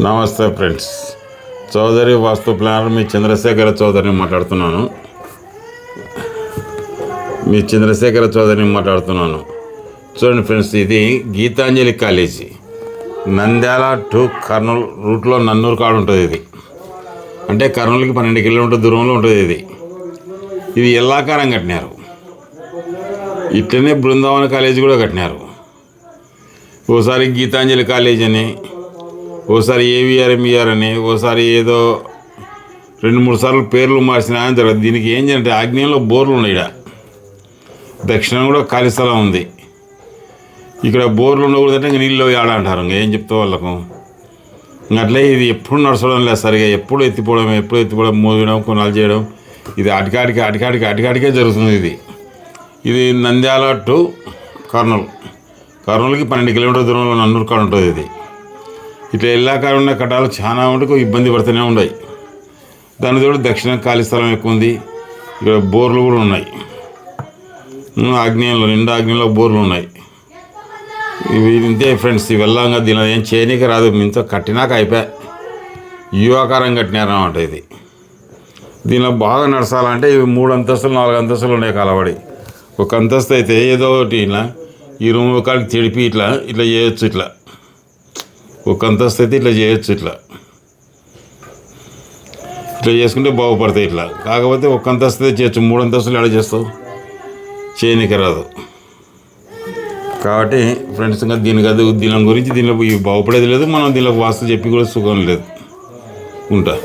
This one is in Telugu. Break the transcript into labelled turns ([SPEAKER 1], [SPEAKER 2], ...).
[SPEAKER 1] నమస్తే ఫ్రెండ్స్, చౌదరి వాస్తు ప్లానర్ మీ చంద్రశేఖర చౌదరిని మాట్లాడుతున్నాను. చూడండి ఫ్రెండ్స్, ఇది గీతాంజలి కాలేజీ నంద్యాల టు కర్నూలు రూట్లో నన్నూరు కాడ ఉంటుంది. ఇది అంటే కర్నూలుకి 12 కిలోమీటర్ల దూరంలో ఉంటుంది. ఇది ఎల్లాకారం కట్టినారు. ఇట్లనే బృందావన కాలేజీ కూడా కట్టినారు. ఓసారి గీతాంజలి కాలేజ్ అని, ఓసారి ఏవిఆర్ఎంఈఆర్ అని, ఓసారి ఏదో 2-3 సార్లు పేర్లు మార్చిన జరగదు. దీనికి ఏం చేయాలంటే ఆగ్నేయంలో బోర్లు ఉన్నాయి. ఇక్కడ దక్షిణం కూడా ఖాళీ స్థలం ఉంది. ఇక్కడ బోర్లు ఉండకూడదంటే ఇంక నీళ్ళు ఆడ అంటారు. ఇంకేం చెప్తా వాళ్ళకు. అట్లే ఇది ఎప్పుడు నడచడం లేదు సరిగా. ఎప్పుడు ఎత్తిపోవడం మోగడం కొనాలు చేయడం, ఇది అటికాడికే జరుగుతుంది. ఇది నంద్యాల టు కర్నూలుకి 12 కిలోమీటర్ల దూరంలో నన్నూరు కాడ ఉంటుంది. ఇది ఇట్లా ఎల్లాకాలం ఉన్న కట్టాలు చాలా మటుకు ఇబ్బంది పడుతూనే ఉన్నాయి. దాని తోడు దక్షిణం ఖాళీ స్థలం ఎక్కువ ఉంది. ఇక్కడ బోర్లు కూడా ఉన్నాయి. ఆగ్నేయంలో బోర్లు ఉన్నాయి. ఇవి ఇంతే ఫ్రెండ్స్. ఇవి వెళ్ళంగా దీని ఏం చేయనీకి రాదు. ఇంత కట్టినాక అయిపోయా. యువాకారం కట్టినారన్నమాట. ఇది దీనిలో బాగా నడచాలంటే ఇవి 3 అంతస్తులు 4 అంతస్తులు ఉన్నాయి కాలబడి. ఒక అంతస్తు అయితే ఏదో ఒకటి ఇట్లా ఈ రూమ్ కాడికి తెడిపి ఇట్లా చేయొచ్చు. ఇట్లా ఒక అంతస్తు అయితే ఇట్లా చేయొచ్చు. ఇట్లా చేసుకుంటే బాగుపడతాయి. ఇట్లా కాకపోతే ఒక అంతస్తు చేయొచ్చు. 3 అంతస్తులు ఎడ చేస్తావు, చేయనీకి రాదు. కాబట్టి ఫ్రెండ్స్, ఇంకా దీని గురించి దీనిలో బాగుపడేది లేదు. మనం దీనిలో వాస్తు చెప్పి కూడా సుఖం లేదు. ఉంటా.